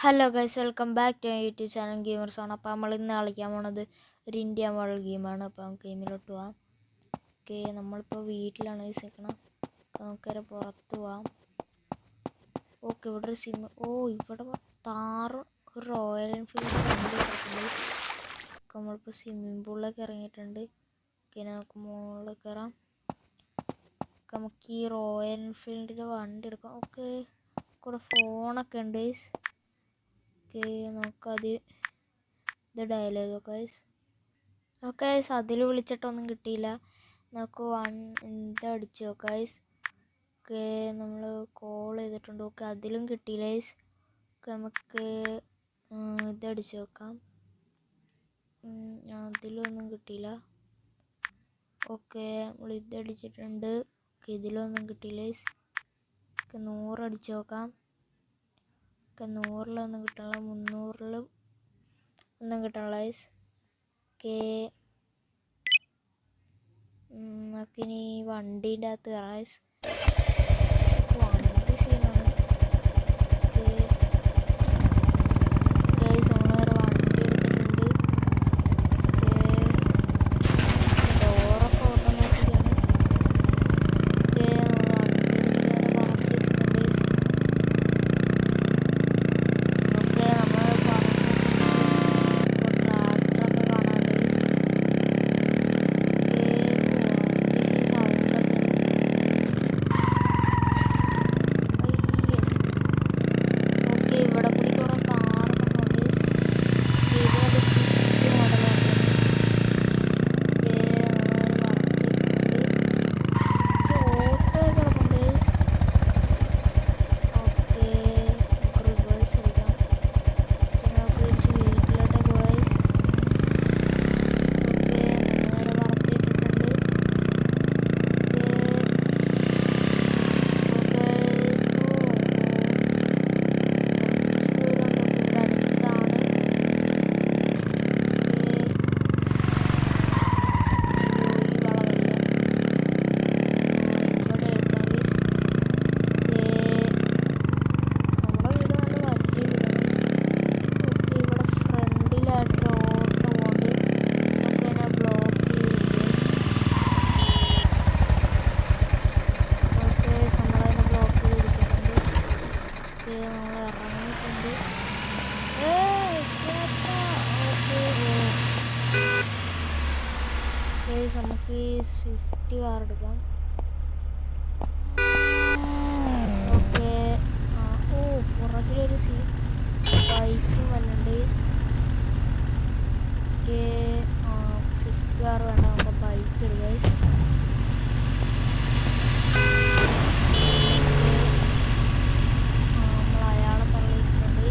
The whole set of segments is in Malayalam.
Hello guys, welcome back to YouTube channel gamers ആണ്. അപ്പോൾ നമ്മൾ ഇന്ന് കളിക്കാൻ പോണത് ഒരു ഇന്ത്യ മോഡൽ ഗെയിമാണ്. അപ്പോൾ നമുക്ക് ഗെയിമിലോട്ട് പോവാം. ഓക്കെ, നമ്മളിപ്പോൾ വീട്ടിലാണ് നിൽക്കണം. നമുക്കൊരു പുറത്ത് പോവാം. ഓക്കെ, ഇവിടെ ഒരു ഇവിടെ താറ് ഒരു റോയൽ എൻഫീൽഡ് വണ്ടി കിടക്കുന്നത്. നമ്മളിപ്പോൾ സ്വിമ്മിങ് പൂളിലേക്ക് ഇറങ്ങിയിട്ടുണ്ട്. ഓക്കെ, നമുക്ക് മുകളിൽ കയറാം. നമുക്ക് ഈ റോയൽ എൻഫീൽഡിൻ്റെ വണ്ടി എടുക്കാം. ഓക്കെ, കൂടെ ഫോണൊക്കെ ഉണ്ട്. ഓക്കെ, നമുക്കത് ഇത് ഡയൽ ചെയ്തോ ഗൈസ്. ഓക്കെ ഗൈസ്, അതിൽ വിളിച്ചിട്ടൊന്നും കിട്ടിയില്ല. നമുക്ക് എന്താ അടിച്ചോ ഗൈസ്. ഓക്കെ, നമ്മൾ കോൾ ചെയ്തിട്ടുണ്ട്. ഓക്കെ, അതിലും കിട്ടിയില്ല ഗൈസ്. ഓക്കെ, നമുക്ക് ഇതടിച്ച് നോക്കാം. അതിലൊന്നും കിട്ടിയില്ല. ഓക്കെ, നമ്മൾ ഇതടിച്ചിട്ടുണ്ട്. ഓക്കെ, ഇതിലൊന്നും കിട്ടിയില്ല ഗൈസ്. ഓക്കെ, 100 അടിച്ച് നോക്കാം. 100-ലൊന്നും കിട്ടണില്ല, 300-ലും ഒന്നും കിട്ടണില്ല ഗൈസ്. ഓക്കെ, നമുക്കിനി വണ്ടീൻ്റെ അകത്ത് കയറാം ഗൈസ്. വണ്ടി സീനാണ്. ഓക്കെ ഗൈസ്, നമ്മൾ വേറെ വണ്ടി എടുത്തിട്ടുണ്ട്. ഓക്കെ, ഡോറൊക്കെ ഓട്ടോമാറ്റിക്കാണ്. ഓക്കെ, നമ്മൾ വണ്ടി എടുത്ത് പറഞ്ഞിട്ടുണ്ട്. നമുക്ക് ഈ സ്വിഫ്റ്റ് കാർ എടുക്കാം. ഓക്കെ, പുറകിലൊരു ബൈക്കും വന്നിട്ടുണ്ട്. ഓക്കെ, സ്വിഫ്റ്റ് കാർ വേണ്ട, നമുക്ക് ബൈക്ക് എടുക്കാം. നമ്മൾ അയാളെ തള്ളിയിട്ടുണ്ട്.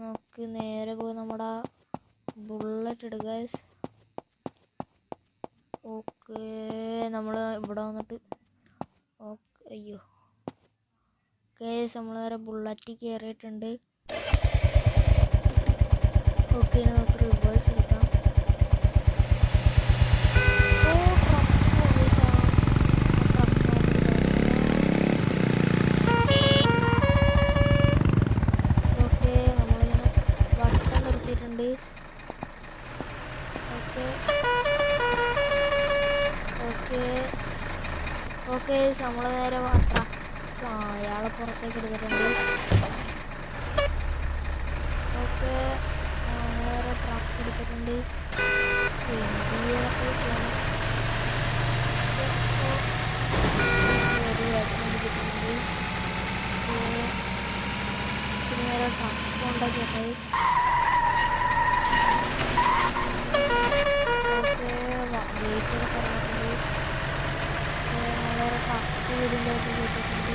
നമുക്ക് നേരെ പോയി നമ്മുടെ ബുള്ളറ്റ് എടുക്കുക. ഓക്കെ, നമ്മൾ ഇവിടെ വന്നിട്ട് ഓക്കെ, അയ്യോ കേസ് നമ്മൾ നേരെ ബുള്ളറ്റ് കയറിയിട്ടുണ്ട്. ഓക്കെ, നമുക്ക് റിവേഴ്സ് എടുക്കാം. ഓക്കെ, നമ്മൾ നേരെ അയാളെ പുറത്തേക്ക് എടുത്തിട്ടുണ്ട്. ഓക്കെ, നേരെ ട്രക്ക് എടുത്തിട്ടുണ്ട്. നേരെ ട്രക്ക് ഉണ്ടാക്കിയിട്ട് വെയിറ്റ് പറഞ്ഞിട്ടുണ്ട്. ട്രക്ക് വീടിൻ്റെയൊക്കെ കേട്ടിട്ടുണ്ട്.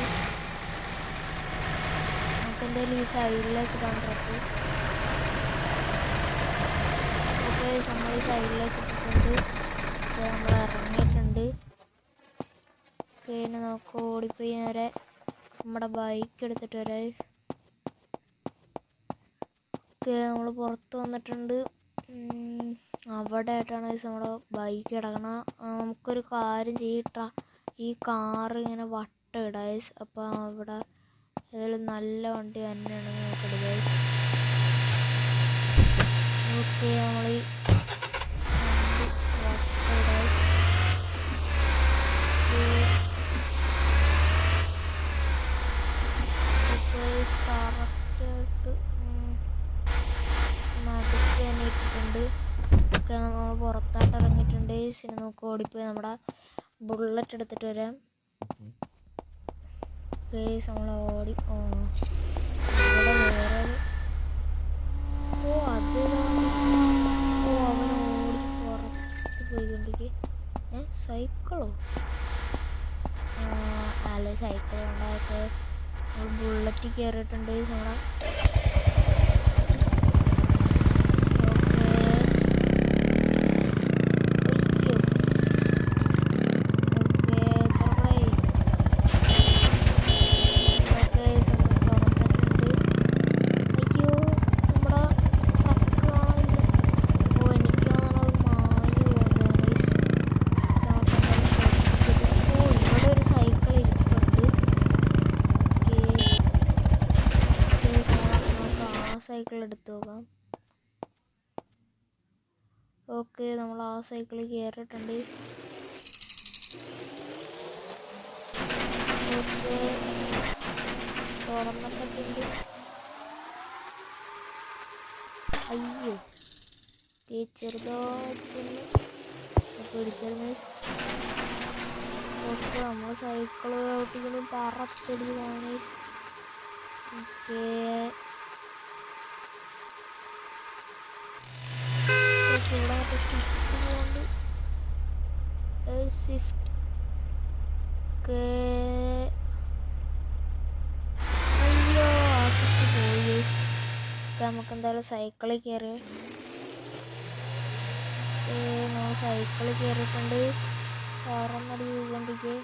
നമുക്ക് എന്തായാലും ഈ സൈഡിലേക്ക് ഇടാൻ ട്രക്ക്. ഓക്കെ, നമ്മൾ ഈ സൈഡിലേക്ക് ഇട്ടിട്ടുണ്ട്. നമ്മൾ ഇറങ്ങിയിട്ടുണ്ട്. പിന്നെ നമുക്ക് ഓടിപ്പോയി നേരെ നമ്മുടെ ബൈക്ക് എടുത്തിട്ട് വരാം. നമ്മൾ പുറത്ത് വന്നിട്ടുണ്ട്. അവിടെ ആയിട്ടാണ് നമ്മുടെ ബൈക്ക് കിടക്കണം. നമുക്കൊരു കാര്യം ചെയ്യട്ടാ, ഈ കാറ് ഇങ്ങനെ വട്ടം ഇടാം. അപ്പോൾ അവിടെ ഏതായാലും നല്ല വണ്ടി തന്നെയാണെങ്കിൽ നോക്കിടുക. ഓക്കെ, നമ്മൾ ഈ വണ്ടി വട്ടം ഇടാം. കറക്റ്റായിട്ട് നടുക്ക് തന്നെ ഇട്ടിട്ടുണ്ട്. ഒക്കെ നമ്മൾ പുറത്തായിട്ട് ഇറങ്ങിയിട്ടുണ്ട്. പിന്നെ നമുക്ക് ഓടിപ്പോയി നമ്മുടെ ബുള്ളറ്റ് എടുത്തിട്ട് വരാം. കേസ് നമ്മൾ ഓടി ഇവിടെ വേറെ അത് അവൻ ഓടി പുറത്ത് പോയിക്കൊണ്ടിരിക്കുക. സൈക്കിളോ? അല്ലെ, സൈക്കിൾ കൊണ്ടായിട്ട് ബുള്ളറ്റ് കയറിയിട്ടുണ്ട്. നമ്മളെ സൈക്കിൾ എടുത്ത് നോക്കാം. ഓക്കെ, നമ്മൾ ആ സൈക്കിളിൽ കയറിയിട്ടുണ്ട്. ഓക്കെ, തുറന്നിട്ടുണ്ട്. അയ്യോ, ചെറുതായിട്ടൊന്ന് പിടിച്ചിരുന്നു. ഓക്കെ, നമ്മൾ സൈക്കിൾ ഓട്ടിക്കുന്നു പറത്തടിയാണ്. ഓക്കെ, ഇവിടെ മറ്റേ സ്വിഫ്റ്റ് കൊണ്ട് സ്വിഫ്റ്റ് അയ്യോ ആ സ്വിഫ്റ്റ് പോയി. നമുക്ക് എന്തായാലും സൈക്കിളിൽ കയറി നമ്മൾ സൈക്കിളിൽ കയറിയിട്ടുണ്ട്. പറന്നടി വീകൊണ്ടിരിക്കെ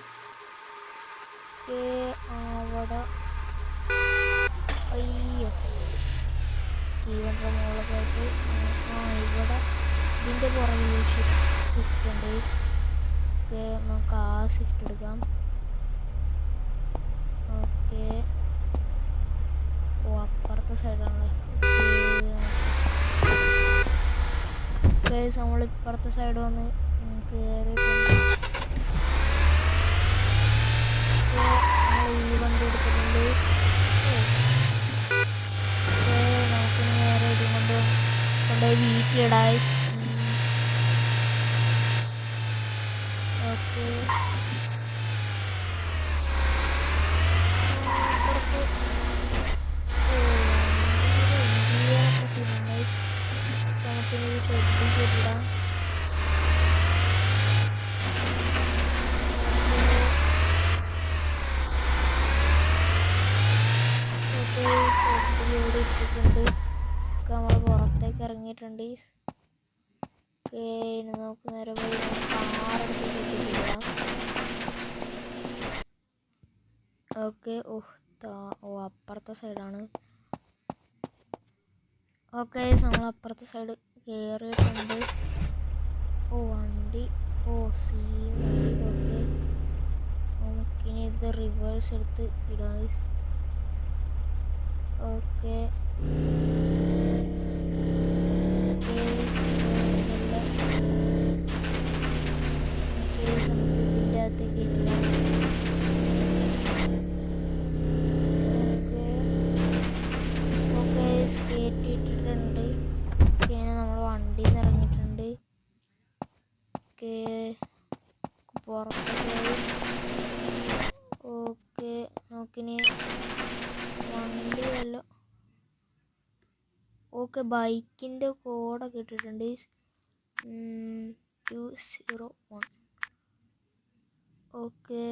അവിടെ അയ്യോ ഈവൻ്റെ മുകളിലേക്ക് ഇവിടെ ഇതിൻ്റെ പുറകിൽ സ്വിഫ്റ്റ് ഉണ്ട്. നമുക്ക് ആ സ്വിഫ്റ്റ് എടുക്കാം. ഓക്കെ, അപ്പുറത്തെ സൈഡാണല്ലേ. നമ്മൾ ഇപ്പുറത്തെ സൈഡ് വന്ന് കയറിയിട്ടുണ്ട്. നമ്മൾ ഈ വണ്ടി എടുത്തിട്ടുണ്ട്. നമുക്ക് നേരെ ഇതും കൊണ്ടുപോയി വീട്ടിലിടാം. ഓക്കെ, നമുക്കിത് ശ്രദ്ധിച്ചിടാം. ഇവിടെ ഇട്ടിട്ടുണ്ട്. നമ്മൾ പുറത്തേക്ക് ഇറങ്ങിയിട്ടുണ്ട്. ഇനി നമുക്ക് നേരെ പോയി കാറെടുത്ത് ശ്രദ്ധിച്ചിടാം. ഓക്കെ, അപ്പുറത്തെ സൈഡാണ്. ഓക്കെ, നമ്മൾ അപ്പുറത്തെ സൈഡ് കയറിയിട്ടുണ്ട്. വണ്ടി സീൻ വണ്ടി. ഓക്കെ, നമുക്കിനി ഇത് റിവേഴ്സ് എടുത്ത് ഇടാം. ഓക്കെ, ഇതിൻ്റെ അകത്തേക്ക് ഇടാം. ഓക്കെ, സ്കേറ്റ് ഇട്ടിട്ടുണ്ട്. പിന്നെ നമ്മൾ വണ്ടിയിൽ നിന്ന് ഇറങ്ങിയിട്ടുണ്ട്. പുറത്ത്. ഓക്കെ, നോക്കിനി വണ്ടി വല്ലോ. ഓക്കെ, ബൈക്കിൻ്റെ കോഡൊക്കെ ഇട്ടിട്ടുണ്ട്. 201. ഓക്കെ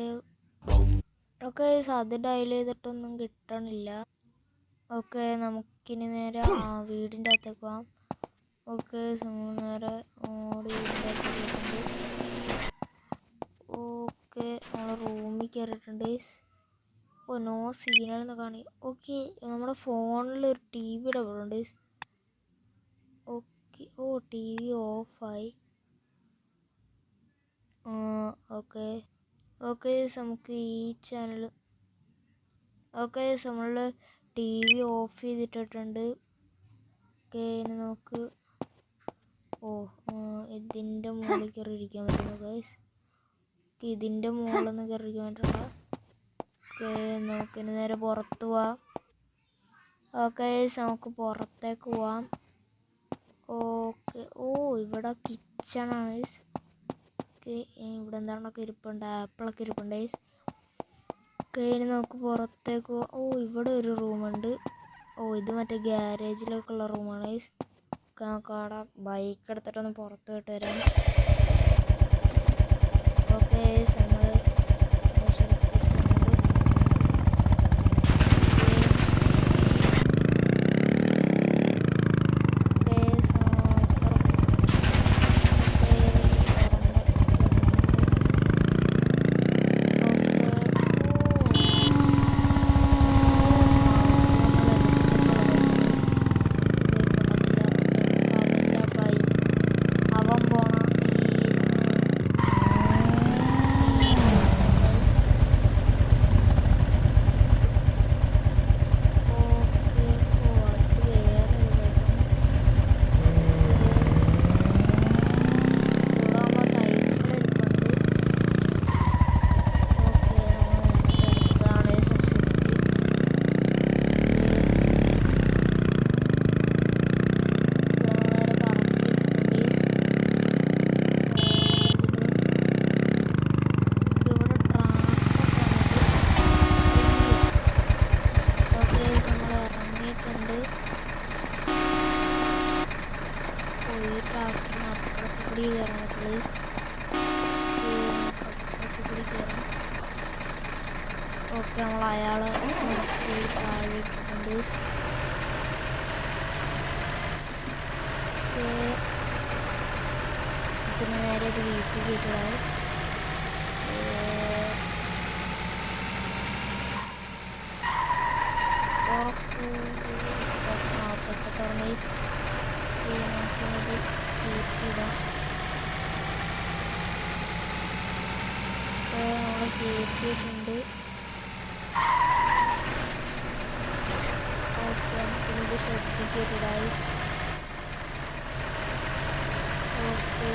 ഓക്കെ, അത് ഡയൽ ചെയ്തിട്ടൊന്നും കിട്ടണില്ല. ഓക്കെ, നമുക്കിനി നേരെ വീടിൻ്റെ അകത്തേക്ക് പോകാം. ഓക്കെ, നേരെ സീനുകളെന്ന് കാണി. ഓക്കെ, നമ്മുടെ ഫോണിലൊരു ടി വിയുടെ ഉണ്ട്. ഓക്കെ, ഓ ടി വി ഓഫായി. ഓക്കെ ഓക്കെ, നമുക്ക് ഈ ചാനൽ ഓക്കെ നമ്മൾ ടി വി ഓഫ് ചെയ്തിട്ടിട്ടുണ്ട്. ഓക്കെ, ഇനി നമുക്ക് ഇതിൻ്റെ മുകളിൽ കയറി ഇരിക്കാൻ പറ്റുന്നു ഗൈസ്. ഇതിൻ്റെ മുകളിലൊന്നും കയറി ഇരിക്കാൻ പറ്റില്ല. ഓക്കെ, നമുക്കിനി നേരെ പുറത്ത് പോവാം. ഓക്കെ, നമുക്ക് പുറത്തേക്ക് പോവാം. ഓക്കെ, ഇവിടെ കിച്ചണാണ് ഗൈസ്. ഓക്കെ, ഇവിടെ എന്താണൊക്കെ ഇരിപ്പുണ്ട്, ആപ്പിളൊക്കെ ഇരിപ്പുണ്ട് ഗൈസ്. ഓക്കെ, ഇനി നമുക്ക് പുറത്തേക്ക് പോവാം. ഇവിടെ ഒരു റൂമുണ്ട്. ഇത് മറ്റേ ഗ്യാരേജിലൊക്കെ ഉള്ള റൂമാണ് ഗൈസ്. നമുക്ക് അവിടെ ബൈക്ക് എടുത്തിട്ടൊന്ന് പുറത്ത് പോയിട്ട് വരാം. ഓക്കെ, നമ്മൾ ഓക്കെ, നമ്മൾ അയാളെ താഴെയിട്ടിട്ടുണ്ട്. പിന്നെ നേരെ ഒരു വീട്ടിൽ കയറ്റുകയാണ്. നമ്മൾ കയറ്റിയിട്ടുണ്ട്. ഓക്കെ, നമുക്കിത് ശ്രദ്ധിക്കരുത് ഗൈസ്. ഓക്കെ,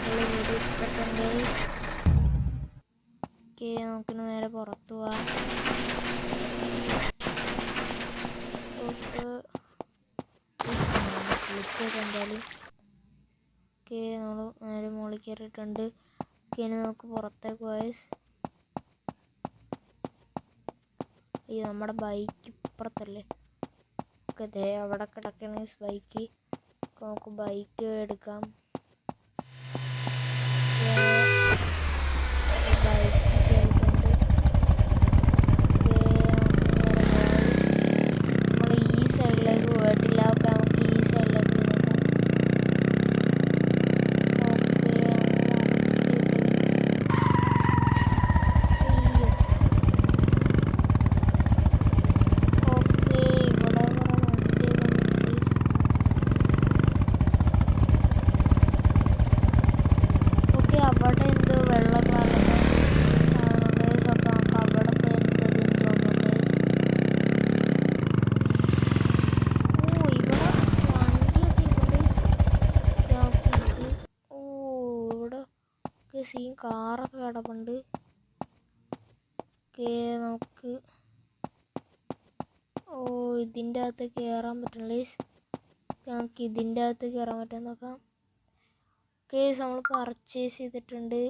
വീഡിയോ ഇഷ്ടപ്പെട്ടുണ്ട് ഗൈസ്. ഓക്കെ, നമുക്കിന്ന് നേരെ പുറത്തു പോവാം. ഓക്കെ, വിളിച്ചേക്കാം എന്തായാലും. ഓക്കെ, നമ്മൾ നേരെ മുകളിൽ കയറിയിട്ടുണ്ട്. ഓക്കെ, ഇനി നമുക്ക് പുറത്തേക്ക് പോയി. നമ്മുടെ ബൈക്ക് ഇപ്പുറത്തല്ലേ? ഓക്കെ, ദേ അവിടെ കിടക്കണ ബൈക്ക്. നമുക്ക് ബൈക്ക് എടുക്കാം. നമ്മൾ ഈ സൈഡിലേക്ക് പോയിട്ടില്ല. ഓക്കെ, നമുക്ക് ഈ സൈഡിലേക്ക് സീൻ കാറൊക്കെ കിടപ്പുണ്ട്. ഓക്കെ, നമുക്ക് ഇതിൻ്റെ അകത്ത് കയറാൻ പറ്റില്ല. നമുക്ക് ഇതിൻ്റെ അകത്ത് കയറാൻ പറ്റും നോക്കാം. ഓക്കെ, നമ്മൾ പർച്ചേസ് ചെയ്തിട്ടുണ്ട്.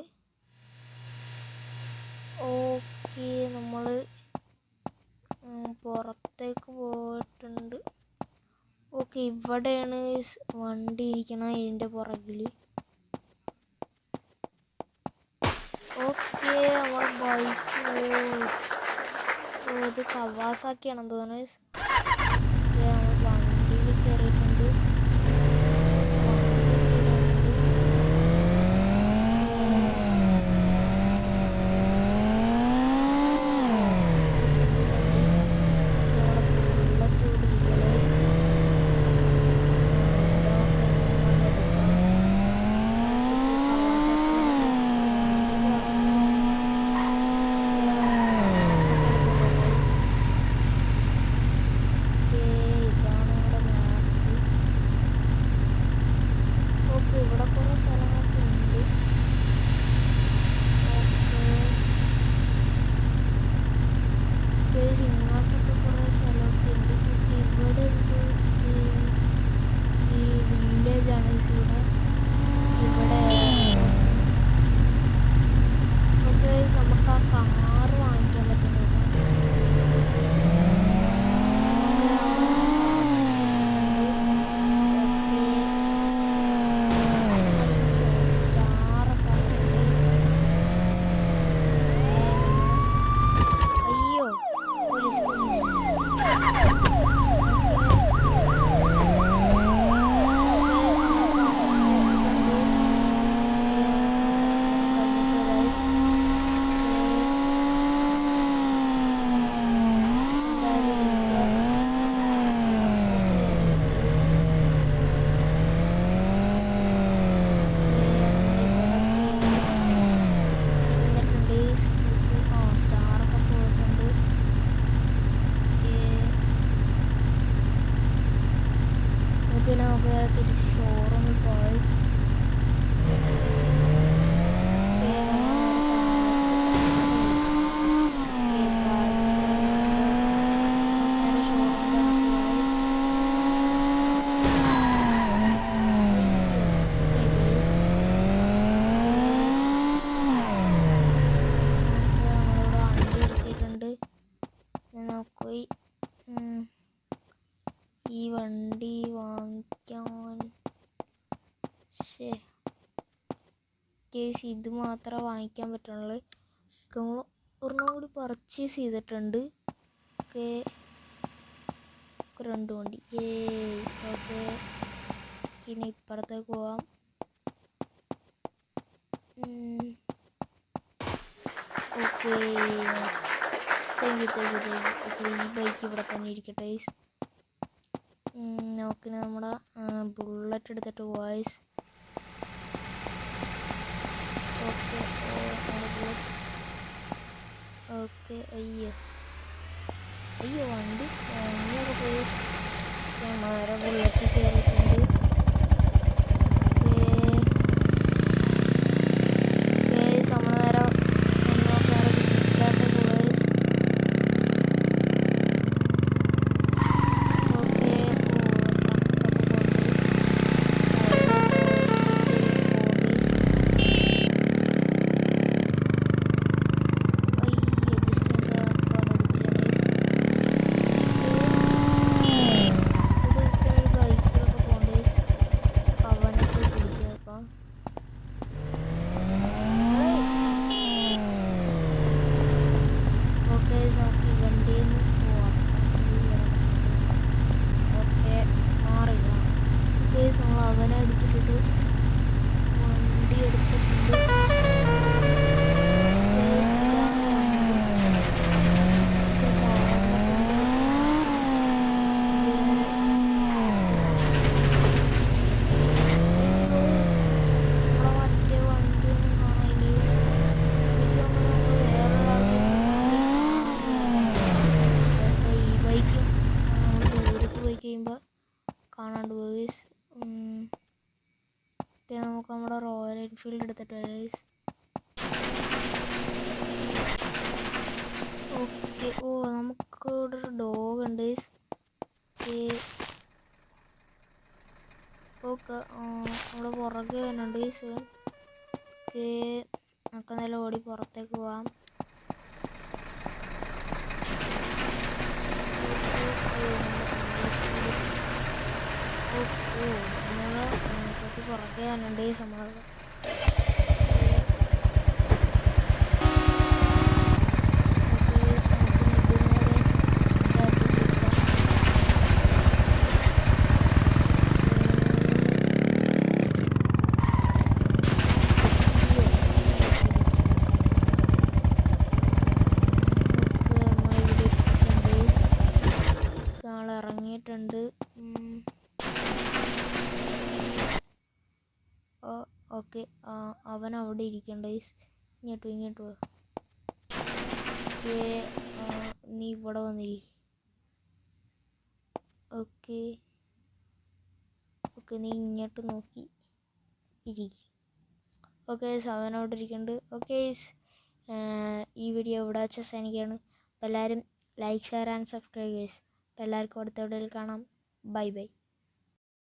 ഓക്കെ, നമ്മൾ പുറത്തേക്ക് പോയിട്ടുണ്ട്. ഓക്കെ, ഇവിടെയാണ് വണ്ടി ഇരിക്കണം, ഇതിൻ്റെ പുറകിൽ. ഓക്കെ, നമ്മൾ ബൈക്ക് ഇത് കവാസാക്കിയാണെന്ന് തോന്നുന്നു. നമ്മൾ വണ്ടിയിൽ കയറിയിട്ടുണ്ട്. കേസ് ഇത് മാത്രമേ വാങ്ങിക്കാൻ പറ്റുള്ളൂ. നമ്മൾ ഒരെണ്ണം കൂടി പർച്ചേസ് ചെയ്തിട്ടുണ്ട്. ഓക്കെ, 2 വണ്ടി. ഓക്കെ, ഇനി ഇപ്പുറത്തേക്ക് പോവാം. Okay, thank you. ഓക്കെ, ഈ ബൈക്ക് ഇവിടെ തന്നെ ഇരിക്കട്ടെ. ഓക്കെ, നമ്മുടെ ബുള്ളറ്റ് എടുത്തിട്ട് വോയിസ്. Okay, okay. അയ്യോ വണ്ടി ഇങ്ങനെയൊക്കെ പോയി. വേറെ ബുള്ളറ്റ് കയറിയിട്ടുണ്ട്. അവനെ അടിച്ചിട്ടിട്ട് വണ്ടി എടുത്തിട്ടുണ്ട്. മറ്റേ വണ്ടി ഒന്നും കാണാനില്ല. ഈ ബൈക്കും ദൂരത്ത് പോയി കഴിയുമ്പോൾ കാണാണ്ട് പോയി. നമുക്ക് നമ്മുടെ റോയൽ എൻഫീൽഡ് എടുത്തിട്ട് വരാം. ഓക്കെ, നമുക്ക് ഇവിടെ ഒരു ഡോഗ് ഉണ്ട്. ഓക്കെ, നമ്മുടെ പുറകെ വരുന്നുണ്ട്. ഓക്കെ, നമുക്ക് നല്ല ഓടി പുറത്തേക്ക് പോവാം. കുറച്ച് പുറകെ വരുന്നുണ്ട്. നമ്മൾ ഇറങ്ങിയിട്ടുണ്ട്. ഓക്കെ, അവൻ അവിടെ ഇരിക്കണ്ട. ഇങ്ങോട്ട് പോ. നീ ഇവിടെ വന്നിരി. ഓക്കെ, നീ ഇങ്ങോട്ട് നോക്കി ഇരിക്കും. ഓക്കെ, അവൻ അവിടെ ഇരിക്കുന്നുണ്ട്. ഓക്കെ, ഈ വീഡിയോ ഇവിടെ വെച്ച് അവസാനിക്കുകയാണ്. അപ്പോൾ എല്ലാവരും ലൈക്ക്, ഷെയർ ആൻഡ് സബ്സ്ക്രൈബ്. അപ്പോൾ എല്ലാവർക്കും അടുത്ത വീഡിയോയിൽ കാണാം. ബൈ.